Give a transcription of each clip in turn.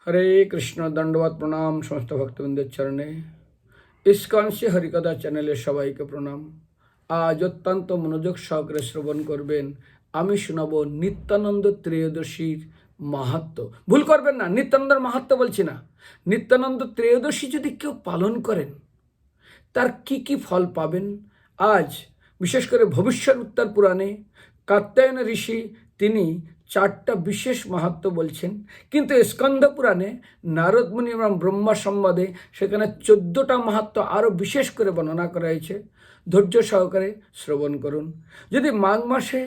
হরে কৃষ্ণ, দণ্ডবত প্রণাম সমস্ত ভক্তবৃন্দের চরণে। ইস্কন শ্রী হরিকথা চ্যানেলের সবাইকে প্রণাম। আজ অত্যন্ত মনোযোগ সহকারে শ্রবণ করবেন। আমি শোনাবো নিত্যানন্দ ত্রয়োদশীর মাহাত্ম্য। ভুল করবেন না, নিত্যানন্দের মাহাত্ম্য বলছি না। নিত্যানন্দ ত্রয়োদশী যদি কেউ পালন করেন তার কি কি ফল পাবেন, আজ বিশেষ করে ভবিষ্যৎ উত্তর পুরাণে কাত্যায়ন ঋষি তিনি 4টা বিশেষ মাহাত্ম্য বলছেন, কিন্তু স্কন্ধ পুরাণে নারদ মুনি এবং ব্রহ্মা সম্বাদে সেখানে 14টা মাহাত্ম্য আরও বিশেষ করে বর্ণনা করা হয়েছে। ধৈর্য সহকারে শ্রবণ করুন। যদি মাঘ মাসে,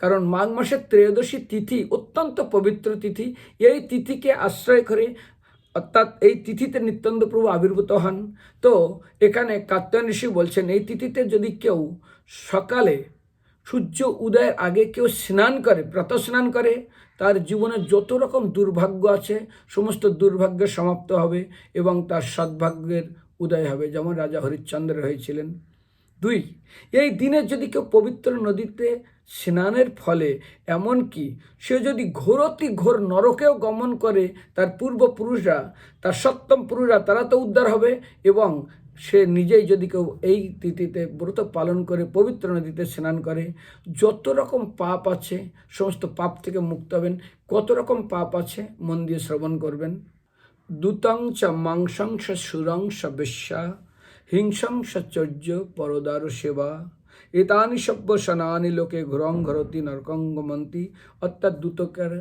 কারণ মাঘ মাসের ত্রয়োদশী তিথি অত্যন্ত পবিত্র তিথি, এই তিথিকে আশ্রয় করে অর্থাৎ এই তিথিতে নিত্যানন্দ প্রভু আবির্ভূত হন। তো এখানে কাত্যায়ন ঋষি বলছেন এই তিথিতে যদি কেউ সকালে সূর্য উদয়ের আগে কেউ স্নান করে, প্রাতঃ স্নান করে, তার জীবনে যত রকম দুর্ভাগ্য আছে সমস্ত দুর্ভাগ্যের সমাপ্ত হবে এবং তার সদ্ভাগ্যের উদয় হবে, যেমন রাজা হরিশ্চন্দ্রের হয়েছিলেন। 2, এই দিনে যদি কেউ পবিত্র নদীতে স্নানের ফলে এমনকি সে যদি ঘোরতি ঘোর নরকেও গমন করে, তার পূর্বপুরুষরা, তার সপ্তম পুরুষরা, তারা তো উদ্ধার হবে। এবং সে নিজেই যদি কেউ এই তিথিতে ব্রত পালন করে পবিত্র নদীতে স্নান করে, যত রকম পাপ আছে সমস্ত পাপ থেকে মুক্ত হবেন। কত রকম পাপ আছে মন দিয়ে শ্রবণ করবেন। দূতং চ মাংসং স সুরং স বেশ্যা হিংসং সচর্য পরদার সেবা এতানি সভ্য সনানি লোকে ঘুরং ঘরতি নরকং গমন্তি। অর্থাৎ দুতকের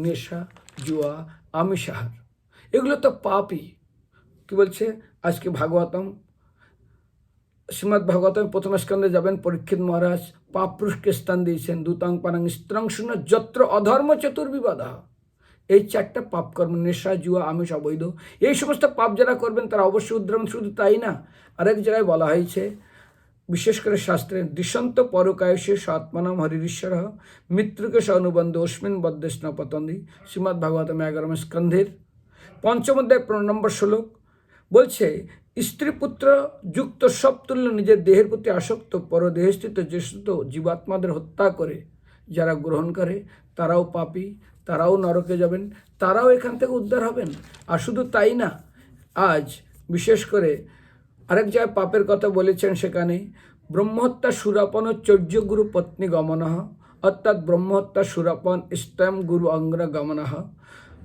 নেশা, জুয়া, আমিষাহার, এগুলো তো পাপই। কি বলছে আজকে ভাগবতম, শ্রীমদ্ ভাগবতম প্রথম স্কন্ধে যাবেন, পরীক্ষিত মহারাজ পাপ পুরুষকে স্থান দিয়েছেন। দূতাং পানাং স্ত্রং শূন্য যত্র অধর্ম চতুর্বিবাদা। এই 4টা পাপ কর্ম, নেশা, জুয়া, আমিষ, অবৈধ, এই সমস্ত পাপ যারা করবেন তারা অবশ্যই উদ্ধারণ। শুধু তাই না, আরেক জায়গায় বলা হয়েছে, বিশেষ করে শাস্ত্রে, দিশন্ত পরকায়সে সাত্মানাম হরিশ্বর মৃত্যুকে স অনুবন্ধ অস্মিন বদ্ধেষ্ণ পতন্দি। শ্রীমদ্ ভাগবতম 11 স্কন্ধের 5ম অধ্যায় 15 নম্বর শ্লোক বলছে, স্ত্রী পুত্র যুক্ত সব তুল্য নিজের দেহের প্রতি আসক্ত পরদেহস্থিত যে জীবাত্মাদের হত্যা করে যারা গ্রহণ করে তারাও পাপী, তারাও নরকে যাবেন, তারাও এখান থেকে উদ্ধার হবেন। আর শুধু তাই না, আজ বিশেষ করে আরেক জায়গায় পাপের কথা বলেছেন, সেখানে ব্রহ্মহত্যা সুরাপন চর্য গুরু পত্নী গমন, অর্থাৎ ব্রহ্মহত্যা সুরাপন স্তম গুরু অঙ্গ্র গমন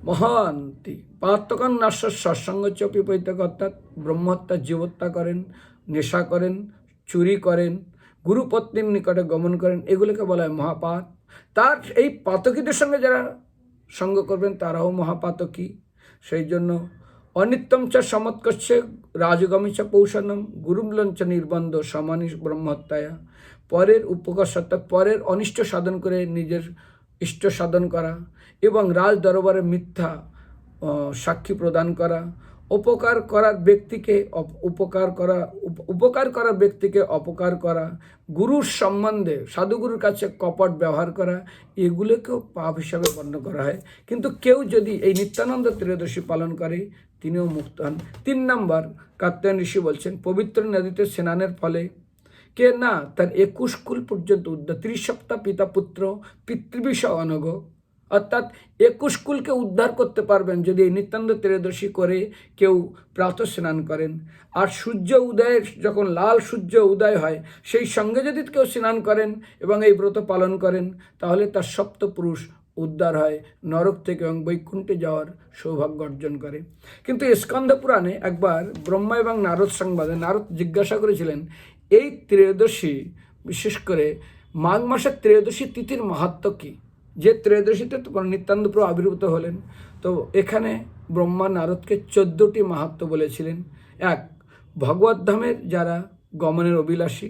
মহান্তি পাত্তকান নাশ্বর সৎসঙ্গ চপি পৈতক। অর্থাৎ ব্রহ্মহত্যা, জীবহত্যা করেন, নেশা করেন, চুরি করেন, গুরুপত্নীর নিকটে গমন করেন, এগুলোকে বলা হয় মহাপাত। তার এই পাতকীদের সঙ্গে যারা সঙ্গ করবেন তারাও মহাপাতকী। সেই জন্য অনিত্যম চ সমৎকস্য রাজগমী চ পৌষণম গুরুমলঞ্চ নির্বন্ধ সমানি ব্রহ্মহত্যায়া। পরের উপকার অর্থাৎ পরের অনিষ্ট সাধন করে নিজের ইষ্ট সাধন করা এবং রাজ দরবারে মিথ্যা সাক্ষী প্রদান করা, উপকার করার ব্যক্তিকে উপকার করার ব্যক্তিকে অপকার করা, গুরুর সম্বন্ধে সাধুগুরুর কাছে কপট ব্যবহার করা, এগুলোকেও পাপ হিসাবে গণ্য করা হয়। কিন্তু কেউ যদি এই নিত্যানন্দ ত্রয়োদশী পালন করে তিনিও মুক্ত হন। 3 নম্বর কাত্যায়ন ঋষি বলছেন, পবিত্র নদীতে স্নানের ফলে কে না তার 21 কুল পর্যন্ত উদ্ধার, 30 সপ্তাহ পিতা পুত্র পিতৃবিষয় অনগ, অর্থাৎ 21 কুলকে উদ্ধার করতে পারবেন যদি এই নিত্যানন্দ ত্রয়োদশী করে কেউ প্রাতঃ স্নান করেন। আর সূর্য উদয়ের যখন লাল সূর্য উদয় হয় সেই সঙ্গে যদি কেউ স্নান করেন এবং এই ব্রত পালন করেন, তাহলে তার সপ্তপুরুষ উদ্ধার হয় নরক থেকে এবং বৈকুণ্ঠে যাওয়ার সৌভাগ্য অর্জন করে। কিন্তু স্কন্ধ পুরাণে একবার ব্রহ্মা এবং নারদ সংবাদে নারদ জিজ্ঞাসা করেছিলেন, এই ত্রয়োদশী, বিশেষ করে মাঘ মাসের ত্রয়োদশী তিথির মাহাত্ম্য কী? যে ত্রয়োদশীতে নিত্যানন্দ প্রভু আবির্ভূত হলেন। তো এখানে ব্রহ্মা নারদকে 14টি মাহাত্ম্য বলেছিলেন। 1, ভগবত ধামের যারা গমনের অভিলাষী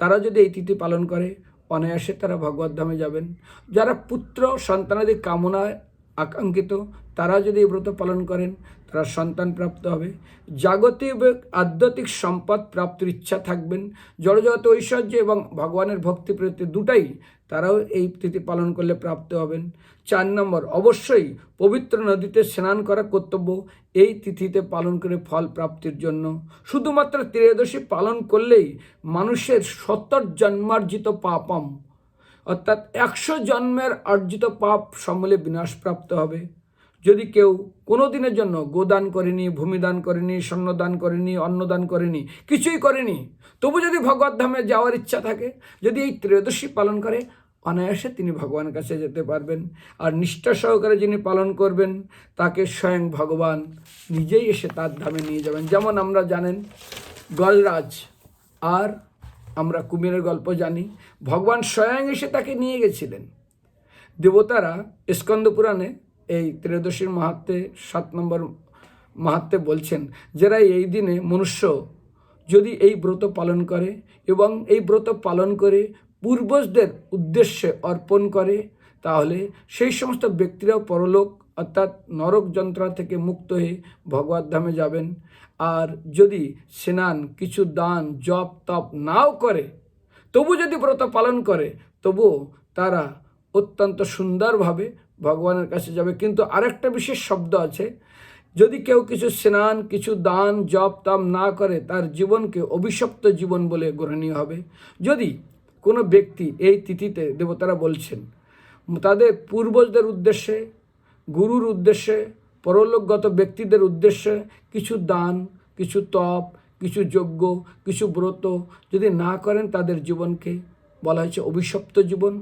তারা যদি এই তিথি পালন করে অনায়াসে তারা ভগবত ধামে যাবেন। যারা পুত্র সন্তানাদি কামনায় আকাঙ্ক্ষিত তারা যদি এই ব্রত পালন করেন তারা সন্তান প্রাপ্ত হবে। জাগতিক আধ্যাত্মিক সম্পদ প্রাপ্তির ইচ্ছা থাকবেন, জড়জগত ঐশ্বর্য এবং ভগবানের ভক্তি প্রতি দুটাই তারাও এই তিথি পালন করলে প্রাপ্ত হবেন। 4 নম্বর, অবশ্যই পবিত্র নদীতে স্নান করা কর্তব্য এই তিথিতে পালন করে ফল প্রাপ্তির জন্য। শুধুমাত্র ত্রয়োদশী পালন করলেই মানুষের 70 জন্মার্জিত পাপম, অর্থাৎ 100 জন্মের অর্জিত পাপ সমূলে বিনাশ প্রাপ্ত হবে। যদি কেউ কোনো দিনের জন্য গোদান করেনি, ভূমিদান করেনি, স্বর্ণদান করেনি, অন্নদান করেনি, কিছুই করেনি, তবু যদি ভগবত ধামে যাওয়ার ইচ্ছা থাকে, যদি এই ত্রয়োদশী পালন করে, অনায়াসে তিনি ভগবানের কাছে যেতে পারবেন। আর নিষ্ঠা সহকারে যিনি পালন করবেন, তাকে স্বয়ং ভগবান নিজেই এসে তার ধামে নিয়ে যাবেন। যেমন আমরা জানেন গলরাজ আর আমরা কুমিরের গল্প জানি, ভগবান স্বয়ং এসে তাকে নিয়ে গেছিলেন। দেবতারা স্কন্দ পুরাণে এই ত্রয়োদশীর মাহাত্ম্যে 7 নম্বর মাহাত্ম্যে বলছেন, যারা এই দিনে মনুষ্য যদি এই ব্রত পালন করে এবং এই ব্রত পালন করে পূর্বজদের উদ্দেশ্যে অর্পণ করে, তাহলে সেই সমস্ত ব্যক্তিরাও পরলোক অর্থাৎ নরক যন্ত্রণা থেকে মুক্ত হয়ে ভগবত ধামে যাবেন। আর যদি স্নান, কিছু দান, জপ তপ নাও করে, তবু যদি ব্রত পালন করে, তবুও তারা অত্যন্ত সুন্দরভাবে ভগবানের কাছে যাবে। কিন্তু আরেকটা বিশেষ শব্দ আছে, যদি কেউ কিছু স্নান, কিছু দান, জপ তপ না করে, তার জীবনকে অভিশপ্ত জীবন বলে গণনীয় হবে। যদি কোনো ব্যক্তি এই তিথিতে, দেবতারা বলছেন, তাদের পূর্বজদের উদ্দেশ্যে, গুরুর উদ্দেশ্যে, পরলোকগত ব্যক্তিদের উদ্দেশ্যে কিছু দান, কিছু তপ, কিছু যজ্ঞ, কিছু ব্রত যদি না করেন, তাদের জীবনকে বলা হয়েছে অভিশপ্ত জীবন।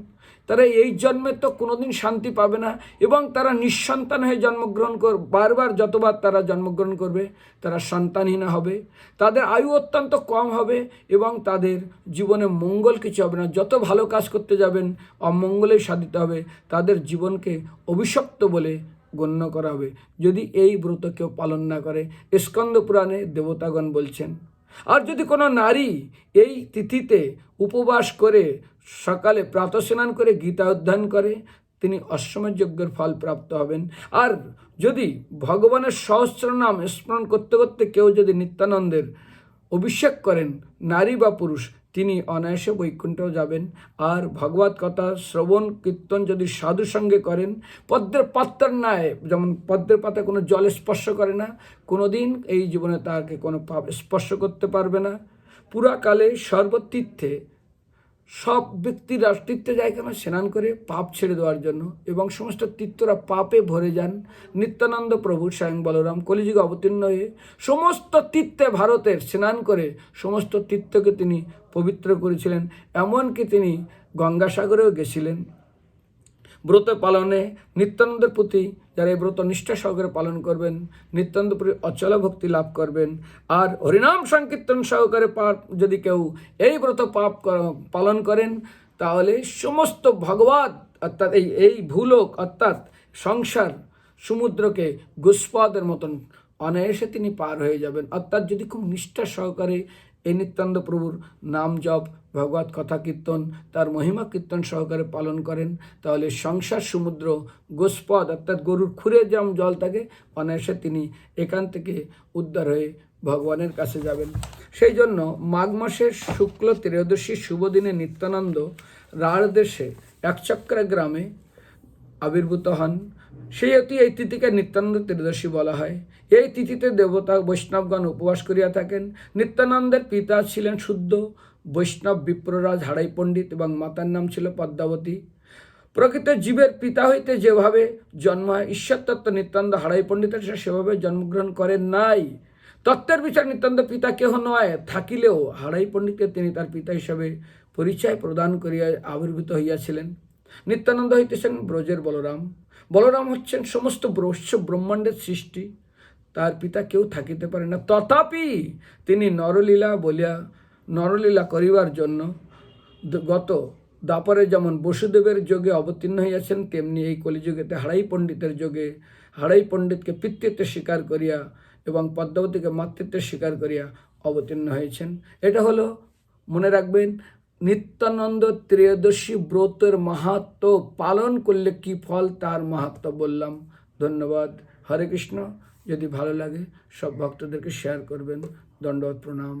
তারা এই জন্মে তো কোনোদিন শান্তি পাবে না এবং তারা নিঃসন্তান হয়ে জন্মগ্রহণ বারবার যতবার তারা জন্মগ্রহণ করবে, তারা সন্তানহীন হবে, তাদের আয়ু অত্যন্ত কম হবে এবং তাদের জীবনে মঙ্গল কিছু হবে না। যত ভালো কাজ করতে যাবেন, অমঙ্গলেই সাধিত হবে। তাদের জীবনকে অভিশপ্ত বলে গণ্য করা হবে যদি এই ব্রত কেউ পালন না করে, স্কন্দ পুরাণে দেবতাগণ বলছেন। আর যদি কোনো নারী এই তিথিতে উপবাস করে সকালে প্রাতঃস্নান করে গীতা অধ্যয়ন করে, তিনি অশ্বমেধ যজ্ঞের ফল প্রাপ্ত হবেন। আর যদি ভগবানের সহস্র নাম স্মরণ করতে করতে কেউ যদি নিত্যানন্দের অভিষেক করেন, নারী বা পুরুষ, তিনি অনায়াসে বৈকুণ্ঠও যাবেন। আর ভগবত কথা শ্রবণ কীর্তন যদি সাধু সঙ্গে করেন, পদ্মের পাতার ন্যায়, যেমন পদ্মের পাতা কোনো জল স্পর্শ করে না, কোনো দিন এই জীবনে তাকে কোনো পাপ স্পর্শ করতে পারবে না। পুরাকালে সর্বতীর্থে সব ব্যক্তিরা তীর্থে যায় কেন? স্নান করে পাপ ছেড়ে দেওয়ার জন্য, এবং সমস্ত তীর্থরা পাপে ভরে যান। নিত্যানন্দ প্রভু স্বয়ং বলরাম কলিযুগে অবতীর্ণ হয়ে সমস্ত তীর্থে ভারতের স্নান করে সমস্ত তীর্থকে তিনি পবিত্র করেছিলেন। এমনকি তিনি গঙ্গাসাগরেও গেছিলেন। ব্রত পালনে নিত্যানন্দের প্রতি যারা এই ব্রত নিষ্ঠা সহকারে পালন করবেন, নিত্যানন্দের প্রতি অচল ভক্তি লাভ করবেন। আর হরিনাম সংকীর্তন সহকারে যদি কেউ এই ব্রত পালন করেন, তাহলে সমস্ত ভগবত অর্থাৎ এই ভূলোক অর্থাৎ সংসার সমুদ্রকে গুষ্পদের মতন অনায়াসে তিনি পার হয়ে যাবেন। অর্থাৎ যদি খুব নিষ্ঠা সহকারে এই নিত্যানন্দ প্রভুর নাম জপ, ভগবত কথা কীর্তন, তার মহিমা কীর্তন সহকারে পালন করেন, তাহলে সংসার সমুদ্র গোষ্পদ অর্থাৎ গরুর খুরে যেমন জল থাকে, অনায়াসে তিনি এখান থেকে উদ্ধার হয়ে ভগবানের কাছে যাবেন। সেই জন্য মাঘ মাসের শুক্ল ত্রয়োদশী শুভ দিনে নিত্যানন্দ রাঢ় দেশে একচক্রা গ্রামে আবির্ভূত হন। সেই অতি এই তিথিকে নিত্যানন্দ ত্রয়োদশী বলা হয়। এই তিথিতে দেবতা বৈষ্ণবগণ উপবাস করিয়া থাকেন। নিত্যানন্দের পিতা ছিলেন শুদ্ধ বৈষ্ণব বিপ্ররাজ হাড়াই পণ্ডিত এবং মাতার নাম ছিল পদ্মাবতী। প্রকৃত জীবের পিতা হইতে যেভাবে জন্ম হয়, ঈশ্বর তত্ত্ব নিত্যানন্দ হাড়াই পণ্ডিতের সেভাবে জন্মগ্রহণ করেন নাই। তত্ত্বের বিচার নিত্যানন্দ পিতা কেহ নয়, থাকিলেও হাড়াই পণ্ডিতকে তিনি তার পিতা হিসাবে পরিচয় প্রদান করিয়া আবির্ভূত হইয়াছিলেন। নিত্যানন্দ হইতেছেন ব্রজের বলরাম। বলরাম হচ্ছেন সমস্ত ব্রহ্মাণ্ডের সৃষ্টি, তার পিতা কেউ থাকিতে পারে না। তথাপি তিনি নরলীলা করিবার জন্য গত দাপরে যেমন বসুদেবের যোগে অবতীর্ণ হইয়াছেন, তেমনি এই কলিযুগেতে হাড়াই পণ্ডিতের যোগে হাড়াই পণ্ডিতকে পিতৃত্বে স্বীকার করিয়া এবং পদ্মাবতীকে মাতৃত্বে স্বীকার করিয়া অবতীর্ণ হয়েছেন। এটা হলো, মনে রাখবেন, নিত্যানন্দ ত্রয়োদশী ব্রতের মাহাত্ম্য পালন করলে কি ফল, তার মাহাত্ম্য বললাম। ধন্যবাদ। হরে কৃষ্ণ। যদি ভালো লাগে সব ভক্তদেরকে শেয়ার করবেন। দণ্ডবত প্রণাম।